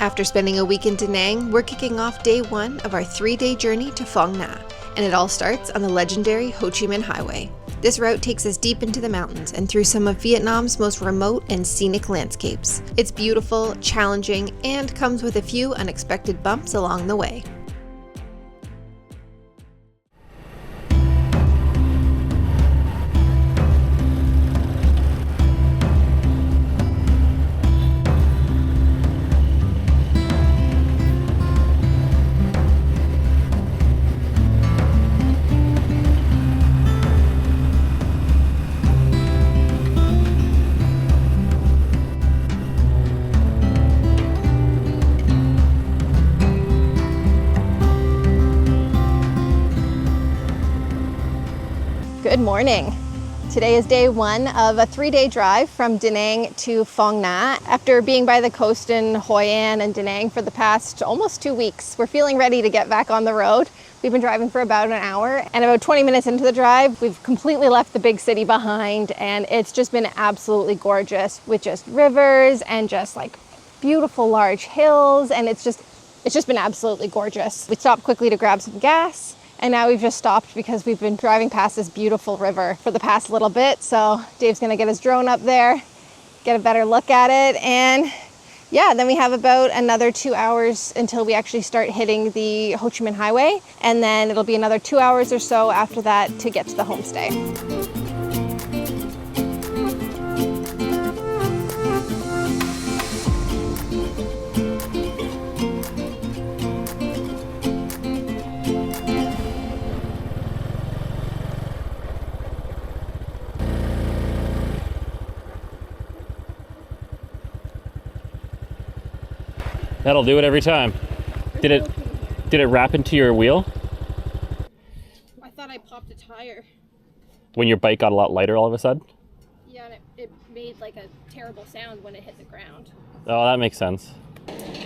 After spending a week in Da Nang, we're kicking off day 1 of our 3-day journey to Phong Nha, and it all starts on the legendary Ho Chi Minh Highway. This route takes us deep into the mountains and through some of Vietnam's most remote and scenic landscapes. It's beautiful, challenging, and comes with a few unexpected bumps along the way. Good morning. Today is day 1 of a 3-day drive from Da Nang to Phong Nha. After being by the coast in Hoi An and Da Nang for the past almost 2 weeks, we're feeling ready to get back on the road. We've been driving for about an hour, and about 20 minutes into the drive, we've completely left the big city behind, and it's just been absolutely gorgeous with just rivers and just like beautiful large hills, and it's just been absolutely gorgeous. We stopped quickly to grab some gas. And now we've just stopped because we've been driving past this beautiful river for the past little bit. So Dave's gonna get his drone up there, get a better look at it. And yeah, then we have about another 2 hours until we actually start hitting the Ho Chi Minh Highway. And then it'll be another 2 hours or so after that to get to the homestay. That'll do it every time. Did it wrap into your wheel? I thought I popped a tire. When your bike got a lot lighter all of a sudden? Yeah, and it made like a terrible sound when it hit the ground. Oh, that makes sense.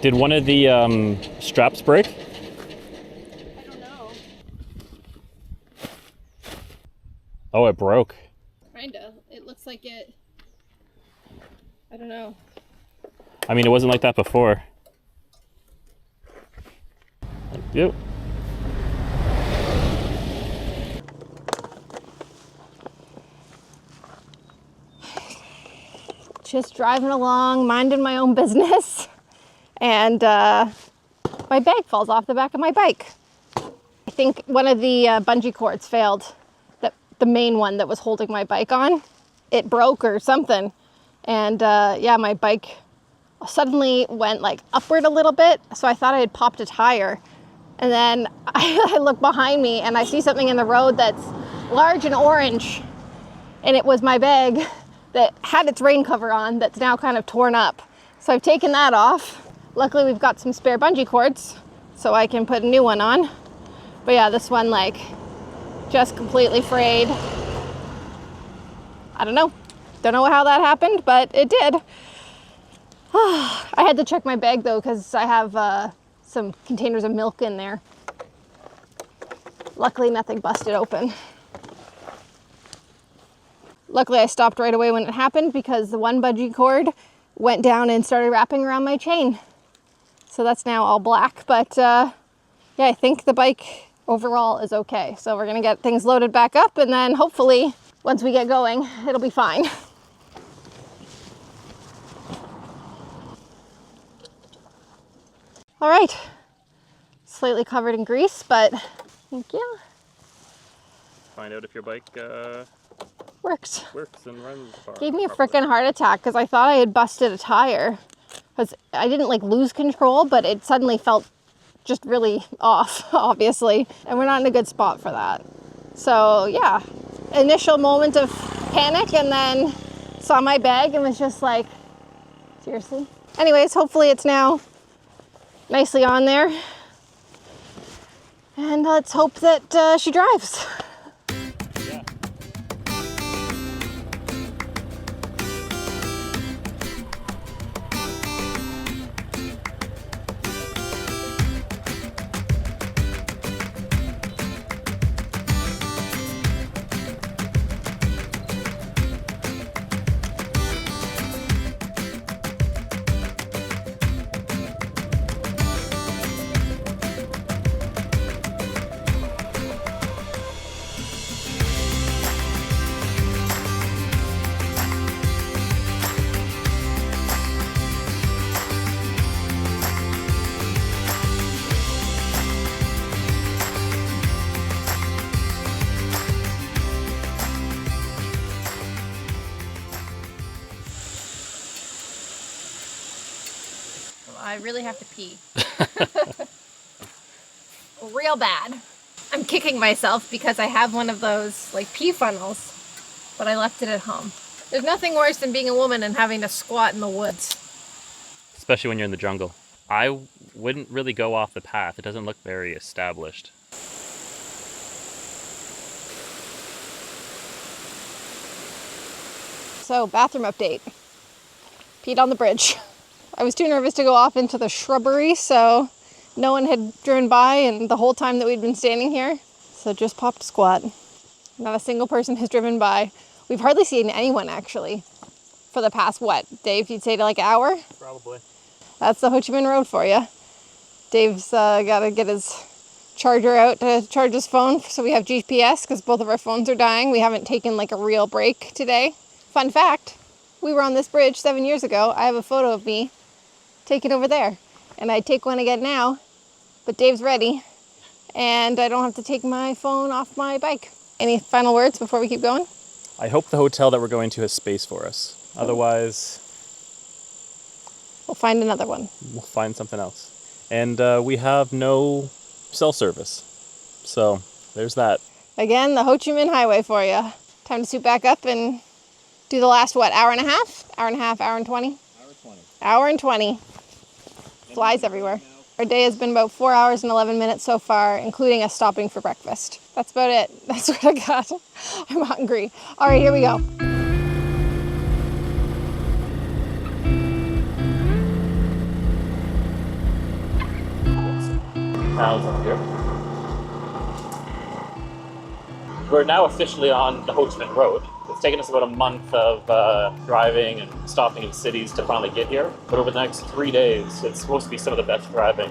Did one of the straps break? I don't know. Oh, it broke. Kinda. It looks like it... I don't know. I mean, it wasn't like that before. Thank you. Just driving along, minding my own business, and my bag falls off the back of my bike. I think one of the bungee cords failed, the main one that was holding my bike on. It broke or something, and yeah, my bike suddenly went like upward a little bit, so I thought I had popped a tire. And then I look behind me and I see something in the road that's large and orange, and it was my bag that had its rain cover on that's now kind of torn up. So I've taken that off. Luckily we've got some spare bungee cords so I can put a new one on. But yeah, this one like just completely frayed. I don't know how that happened, but it did. I had to check my bag though, because I have some containers of milk in there. Luckily nothing busted open. Luckily I stopped right away when it happened, because the one bungee cord went down and started wrapping around my chain. So that's now all black, but yeah, I think the bike overall is okay. So we're gonna get things loaded back up, and then hopefully once we get going, it'll be fine. All right, slightly covered in grease, but thank you. Find out if your bike Works and runs far. Gave me a freaking heart attack because I thought I had busted a tire. Because I didn't like lose control, but it suddenly felt just really off, obviously. And we're not in a good spot for that. So yeah, initial moment of panic, and then saw my bag and was just like, seriously? Anyways, hopefully it's now nicely on there, and let's hope that she drives. Yeah. I really have to pee. Real bad. I'm kicking myself because I have one of those like pee funnels, but I left it at home. There's nothing worse than being a woman and having to squat in the woods. Especially when you're in the jungle. I wouldn't really go off the path. It doesn't look very established. So, bathroom update. Peed on the bridge. I was too nervous to go off into the shrubbery, so no one had driven by and the whole time that we'd been standing here. So just popped a squat. Not a single person has driven by. We've hardly seen anyone actually for the past, what, Dave, you'd say to like an hour? Probably. That's the Ho Chi Minh Road for you. Dave's got to get his charger out to charge his phone so we have GPS because both of our phones are dying. We haven't taken like a real break today. Fun fact, we were on this bridge 7 years ago. I have a photo of me taken over there. And I'd take one again now, but Dave's ready. And I don't have to take my phone off my bike. Any final words before we keep going? I hope the hotel that we're going to has space for us. Otherwise, We'll find another one. we'll find something else. And we have no cell service. So there's that. Again, the Ho Chi Minh Highway for you. Time to suit back up and do the last, what, hour and a half? Hour and a half, hour and 20? Hour 20. Hour and 20. Flies everywhere. Our day has been about 4 hours and 11 minutes so far, including us stopping for breakfast. That's about it. That's what I got. I'm hungry. All right, here we go. Up here. We're now officially on the Ho Chi Minh Road. It's taken us about a month of driving and stopping in cities to finally get here. But over the next 3 days, it's supposed to be some of the best driving.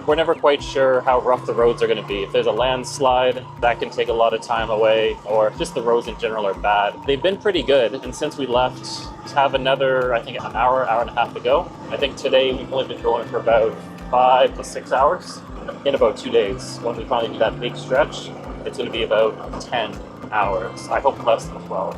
We're never quite sure how rough the roads are going to be. If there's a landslide, that can take a lot of time away, or just the roads in general are bad. They've been pretty good, and since we left, to have another, I think, an hour, hour and a half to go. I think today we've only been going for about 5 to 6 hours. In about 2 days, when we finally do that big stretch, it's going to be about 10 hours. I hope less than 12.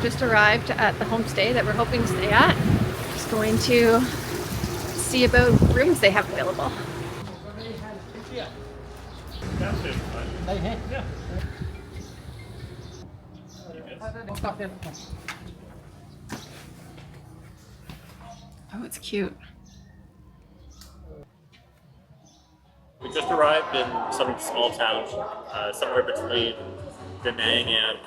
Just arrived at the homestay that we're hoping to stay at. Just going to see about rooms they have available. Oh, it's cute. We just arrived in some small town, somewhere between Da Nang and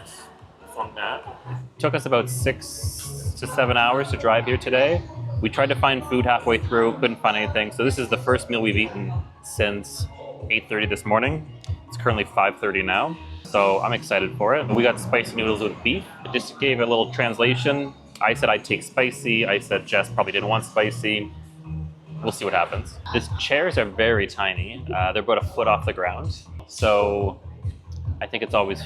Phong Nha. Took us about 6 to 7 hours to drive here today. We tried to find food halfway through, couldn't find anything. So this is the first meal we've eaten since 8:30 this morning. It's currently 5:30 now. So I'm excited for it. We got spicy noodles with beef. I just gave a little translation. I said I'd take spicy. I said Jess probably didn't want spicy. We'll see what happens. These chairs are very tiny. They're about a foot off the ground. So I think it's always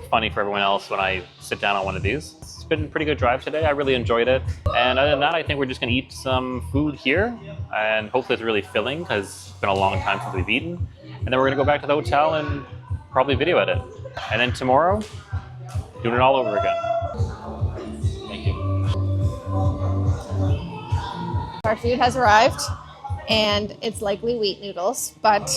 funny for everyone else when I sit down on one of these. It's been a pretty good drive today. I really enjoyed it. And other than that, I think we're just gonna eat some food here and hopefully it's really filling because it's been a long time since we've eaten. And then we're gonna go back to the hotel and probably video edit. And then tomorrow, doing it all over again. Thank you. our food has arrived, and it's likely wheat noodles, but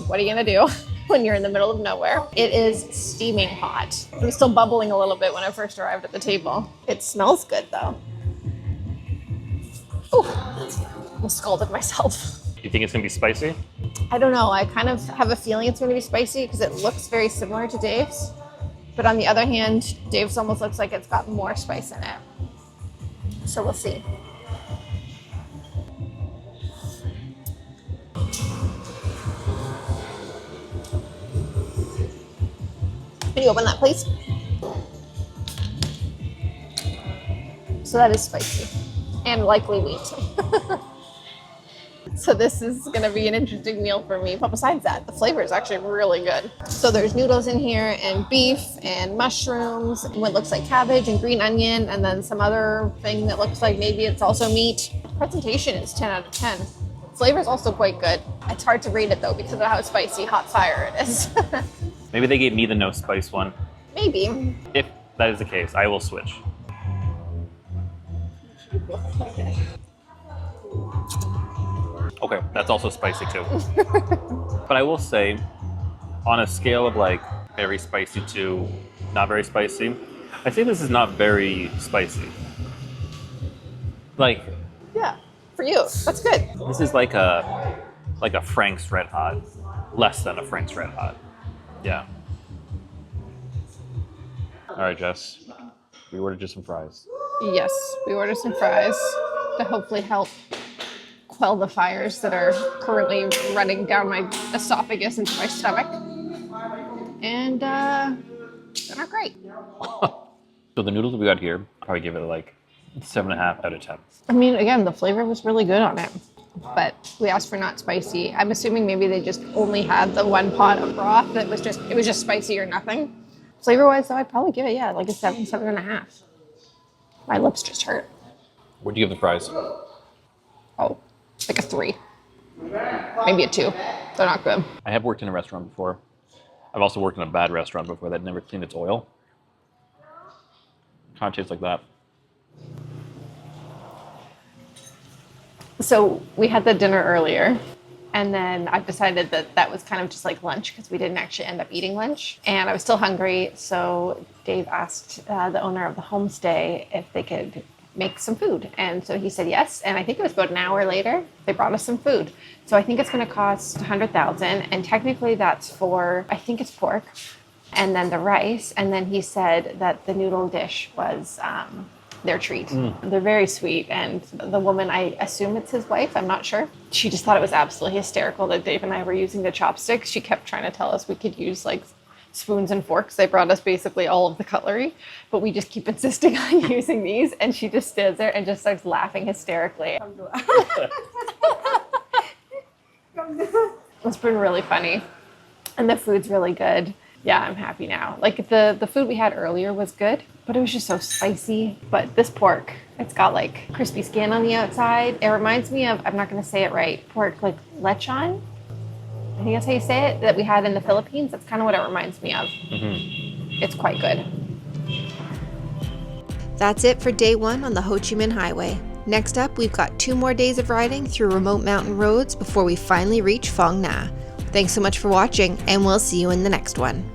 what are you gonna do when you're in the middle of nowhere? It is steaming hot. It was still bubbling a little bit when I first arrived at the table. It smells good though. Ooh, I scalded myself. You think it's gonna be spicy? I don't know. I kind of have a feeling it's going to be spicy because it looks very similar to Dave's. But on the other hand, Dave's almost looks like it's got more spice in it. So we'll see. Can you open that, please? So that is spicy and likely wheat. So this is going to be an interesting meal for me. But besides that, the flavor is actually really good. So there's noodles in here and beef and mushrooms, and what looks like cabbage and green onion, and then some other thing that looks like maybe it's also meat. Presentation is 10 out of 10. Flavor is also quite good. It's hard to rate it though because of how spicy hot fire it is. Maybe they gave me the no spice one. Maybe. If that is the case, I will switch. Okay, that's also spicy too. But I will say, on a scale of like very spicy to not very spicy, I say this is not very spicy. Like, Yeah, for you, that's good. this is like a Frank's Red Hot, less than a Frank's Red Hot. Yeah. All right, Jess, we ordered just some fries. Yes, we ordered some fries to hopefully help quell the fires that are currently running down my esophagus into my stomach. And they're not great. So the noodles we got here, I'll probably give it like 7.5 out of 10. I mean, again, the flavor was really good on it, but we asked for not spicy. I'm assuming maybe they just only had the one pot of broth that was just, it was just spicy or nothing. Flavor-wise, though, I'd probably give it, like a 7, 7.5. My lips just hurt. What'd you give the fries? Oh, like a 3. Maybe a 2. They're not good. I have worked in a restaurant before. I've also worked in a bad restaurant before that never cleaned its oil. Kind of tastes like that. So we had the dinner earlier, and then I've decided that that was kind of just like lunch because we didn't actually end up eating lunch. And I was still hungry, so Dave asked the owner of the homestay if they could make some food. And so he said yes, and I think it was about an hour later, they brought us some food. So I think it's going to cost $100,000, and technically that's for, I think it's pork, and then the rice, and then he said that the noodle dish was their treat. They're very sweet, and the woman, I assume it's his wife, I'm not sure. She just thought it was absolutely hysterical that Dave and I were using the chopsticks. She kept trying to tell us we could use like spoons and forks. They brought us basically all of the cutlery, but we just keep insisting on using these, and she just stands there and just starts laughing hysterically. It's been really funny, and the food's really good. Yeah, I'm happy now. Like the food we had earlier was good, but it was just so spicy. But this pork, it's got like crispy skin on the outside. It reminds me of, I'm not going to say it right, pork like lechon. I think that's how you say it, that we had in the Philippines. That's kind of what it reminds me of. It's quite good. That's it for day 1 on the Ho Chi Minh Highway. Next up, we've got 2 more days of riding through remote mountain roads before we finally reach Phong Nha. Thanks so much for watching, and we'll see you in the next one.